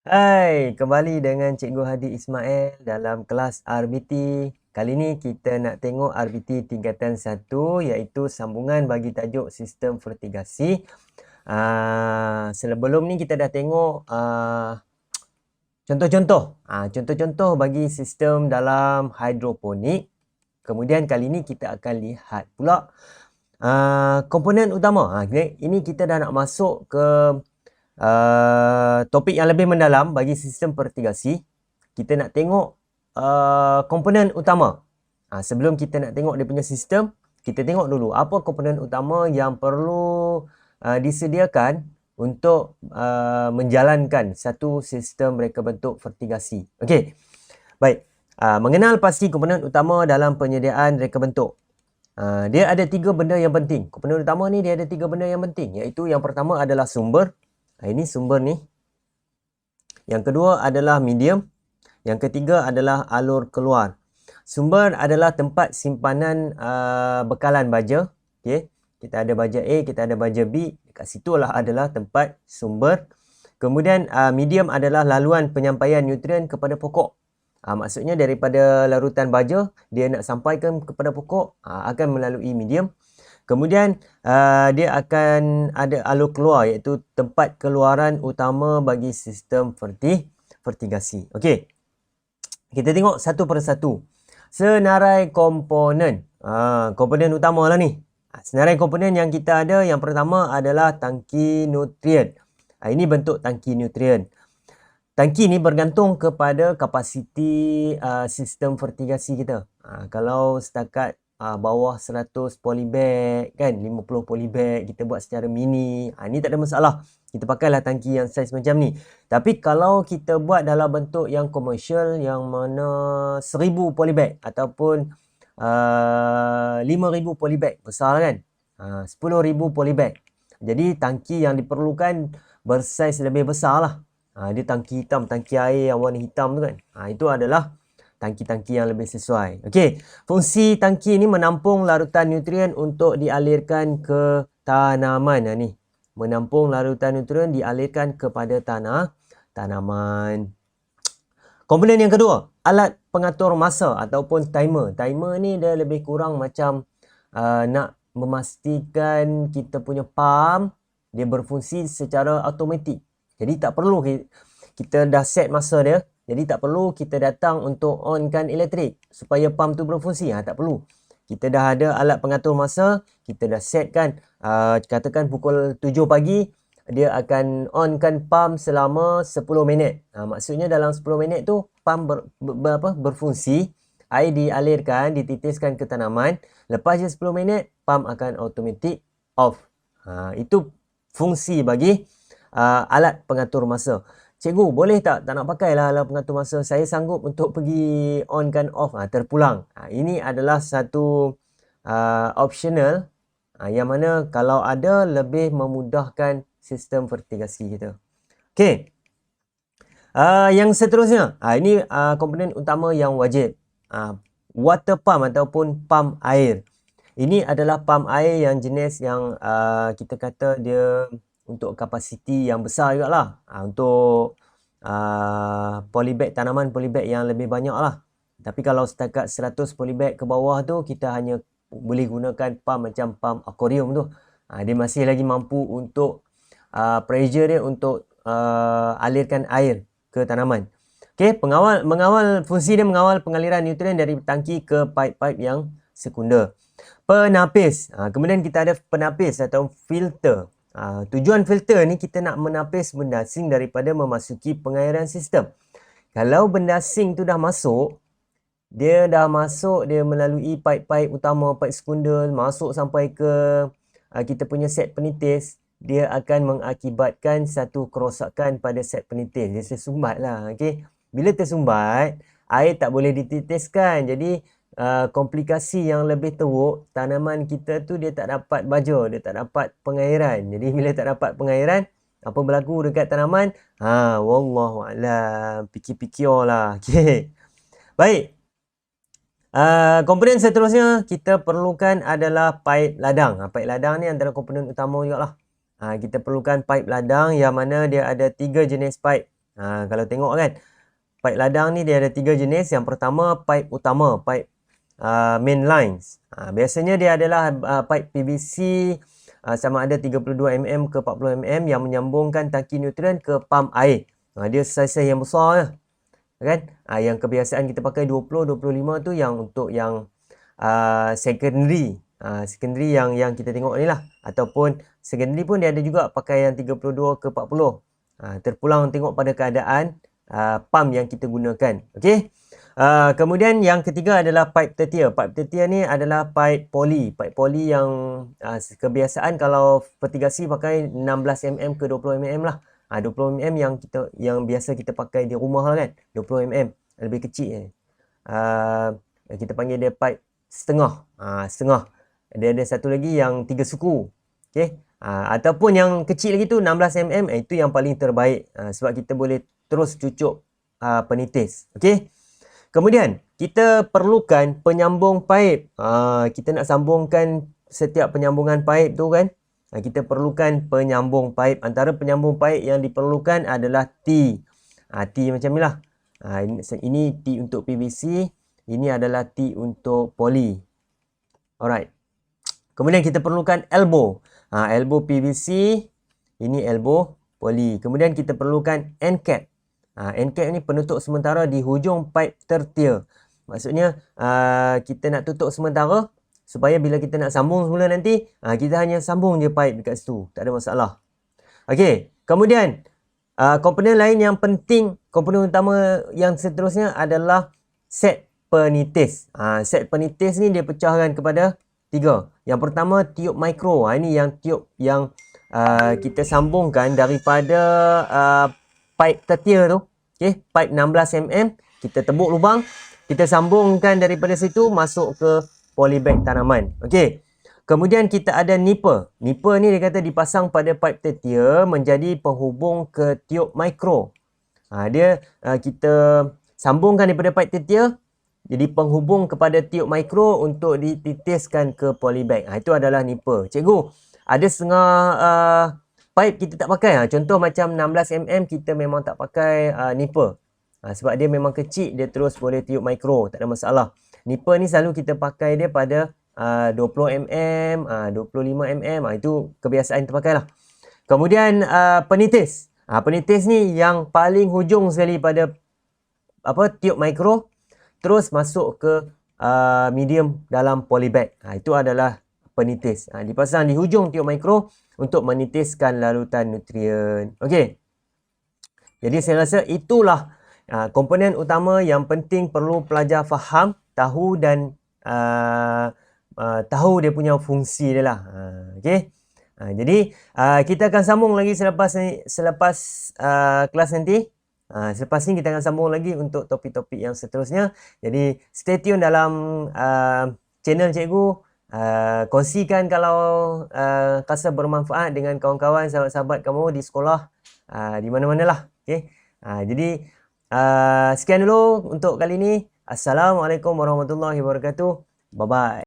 Hai, kembali dengan Cikgu Hadi Ismail dalam kelas RBT. Kali ni kita nak tengok RBT tingkatan 1 iaitu sambungan bagi tajuk sistem vertigasi. Sebelum ni kita dah tengok contoh-contoh. Contoh-contoh bagi sistem dalam hidroponik. Kemudian kali ni kita akan lihat pula komponen utama. Ini kita dah nak masuk ke topik yang lebih mendalam bagi sistem vertigasi. Kita nak tengok komponen utama. Sebelum kita nak tengok dia punya sistem, kita tengok dulu apa komponen utama yang perlu disediakan untuk menjalankan satu sistem reka bentuk vertigasi. Okey. Baik. Mengenal pasti komponen utama dalam penyediaan reka bentuk. Dia ada 3 benda yang penting. Komponen utama ni dia ada 3 benda yang penting, iaitu yang pertama adalah sumber. Ini sumber ni. Yang kedua adalah medium. Yang ketiga adalah alur keluar. Sumber adalah tempat simpanan bekalan baja. Okay. Kita ada baja A, kita ada baja B. Dekat situlah adalah tempat sumber. Kemudian medium adalah laluan penyampaian nutrien kepada pokok. Maksudnya daripada larutan baja, dia nak sampaikan kepada pokok, akan melalui medium. Kemudian dia akan ada alur keluar, iaitu tempat keluaran utama bagi sistem vertigasi. Okey. Kita tengok satu persatu. Senarai komponen. Komponen utama lah ni. Senarai komponen yang kita ada, yang pertama adalah tangki nutrien. Ini bentuk tangki nutrien. Tangki ni bergantung kepada kapasiti sistem vertigasi kita. Kalau setakat bawah 100 polybag kan, 50 polybag kita buat secara mini, ni tak ada masalah, kita pakailah tangki yang saiz macam ni. Tapi kalau kita buat dalam bentuk yang komersial, yang mana 1000 polybag ataupun 5000 polybag, besar kan, 10,000 polybag, jadi tangki yang diperlukan bersaiz lebih besar lah. Dia tangki hitam, tangki air yang warna hitam tu kan, itu adalah tangki-tangki yang lebih sesuai. Okey, fungsi tangki ini menampung larutan nutrien untuk dialirkan ke tanaman. Ni, menampung larutan nutrien dialirkan kepada tanaman. Komponen yang kedua, alat pengatur masa ataupun timer. Timer ni dia lebih kurang macam nak memastikan kita punya pump dia berfungsi secara automatik. Jadi tak perlu kita dah set masa dia. Jadi tak perlu kita datang untuk onkan elektrik supaya pump tu berfungsi. Tak perlu. Kita dah ada alat pengatur masa, kita dah set kan. Katakan pukul 7 pagi, dia akan onkan pump selama 10 minit. Maksudnya dalam 10 minit tu, pump berfungsi, air dialirkan, dititiskan ke tanaman. Lepas je 10 minit, pump akan automatic off. Itu fungsi bagi alat pengatur masa. Cikgu, boleh tak nak pakailah alat pengatur masa. Saya sanggup untuk pergi onkan off, terpulang. Ini adalah satu optional yang mana kalau ada lebih memudahkan sistem vertigasi kita. Okey. Yang seterusnya, ini komponen utama yang wajib. Water pump ataupun pump air. Ini adalah pump air yang jenis yang kita kata dia untuk kapasiti yang besar jugalah. Untuk polybag, tanaman polybag yang lebih banyak lah. Tapi kalau setakat 100 polybag ke bawah tu, kita hanya boleh gunakan pump macam pump akuarium tu. Dia masih lagi mampu untuk pressure dia untuk alirkan air ke tanaman. Okey, mengawal fungsi dia mengawal pengaliran nutrien dari tangki ke pipe-pipe yang sekunder. Penapis. Kemudian kita ada penapis atau filter. Tujuan filter ni kita nak menapis benda asing daripada memasuki pengairan sistem. Kalau benda asing tu dah masuk, dia melalui pipe-pipe utama, pipe sekunder, masuk sampai ke kita punya set penitis, dia akan mengakibatkan satu kerosakan pada set penitis. Dia tersumbat lah. Okay? Bila tersumbat, air tak boleh dititiskan. Jadi komplikasi yang lebih teruk, tanaman kita tu dia tak dapat baja, dia tak dapat pengairan. Jadi bila tak dapat pengairan, apa berlaku dekat tanaman? Wallahualam, fikir-fikirlah. Okey. Baik. Komponen seterusnya kita perlukan adalah pipe ladang. Pipe ladang ni antara komponen utama jugalah. Kita perlukan pipe ladang yang mana dia ada 3 jenis pipe. Kalau tengok kan, pipe ladang ni dia ada 3 jenis. Yang pertama pipe utama, pipe main lines. Biasanya dia adalah pipe PVC sama ada 32 mm ke 40 mm yang menyambungkan tangki nutrien ke pam air. Dia saiz yang besar lah, kan. Yang kebiasaan kita pakai 20-25 tu yang untuk yang secondary. Secondary yang kita tengok ni lah. Ataupun secondary pun dia ada juga pakai yang 32 ke 40. Terpulang tengok pada keadaan pam yang kita gunakan. Okey. Kemudian yang ketiga adalah pipe tertier. Pipe tertier ni adalah pipe poli. Pipe poli yang kebiasaan kalau vertigasi pakai 16 mm ke 20 mm lah. 20 mm yang biasa kita pakai di rumah lah kan. 20 mm lebih kecil. Kita panggil dia pipe setengah. Setengah. Dia ada satu lagi yang 3 suku. Okey. Ataupun yang kecil lagi tu 16 mm, itu yang paling terbaik sebab kita boleh terus cucuk penitis. Okey. Kemudian kita perlukan penyambung paip. Kita nak sambungkan setiap penyambungan paip tu kan. Kita perlukan penyambung paip. Antara penyambung paip yang diperlukan adalah T. T macam ni lah. Ini T untuk PVC. Ini adalah T untuk poly. Alright. Kemudian kita perlukan elbow. Elbow PVC. Ini elbow poly. Kemudian kita perlukan end cap. End cap ni penutup sementara di hujung pipe tertier. Maksudnya kita nak tutup sementara supaya bila kita nak sambung semula nanti kita hanya sambung je pipe dekat situ. Tak ada masalah. Okey. Kemudian komponen lain yang penting, komponen utama yang seterusnya adalah set penitis. Set penitis ni dia pecahkan kepada 3. Yang pertama tiup mikro. Ini yang tiup yang kita sambungkan daripada pipe tertier tu. Okey, pipe 16 mm, kita tebuk lubang, kita sambungkan daripada situ masuk ke polybag tanaman. Okey. Kemudian kita ada nipper. Nipper ni dia kata dipasang pada pipe tertier menjadi penghubung ke tiup mikro. Kita sambungkan daripada pipe tertier jadi penghubung kepada tiup mikro untuk dititiskan ke polybag. Itu adalah nipper. Cikgu, ada setengah pipe kita tak pakai. Contoh macam 16 mm kita memang tak pakai nipper. Sebab dia memang kecil, dia terus boleh tiup mikro, tak ada masalah. Nipper ni selalu kita pakai dia pada 20 mm, 25 mm. Itu kebiasaan kita pakai lah. Kemudian penitis. Penitis ni yang paling hujung sekali pada tiup mikro, terus masuk ke medium dalam polybag. Itu adalah penitis. Dipasang di hujung tiup mikro untuk menitiskan larutan nutrien. Okey. Jadi saya rasa itulah komponen utama yang penting perlu pelajar faham, tahu dan tahu dia punya fungsi dia lah. Okey. Jadi kita akan sambung lagi selepas kelas nanti. Selepas ni kita akan sambung lagi untuk topik-topik yang seterusnya. Jadi stay tune dalam channel cikgu. Kongsikan kalau rasa bermanfaat dengan kawan-kawan, sahabat-sahabat kamu di sekolah, di mana-mana lah. Okay? Jadi sekian dulu untuk kali ini. Assalamualaikum warahmatullahi wabarakatuh. Bye-bye.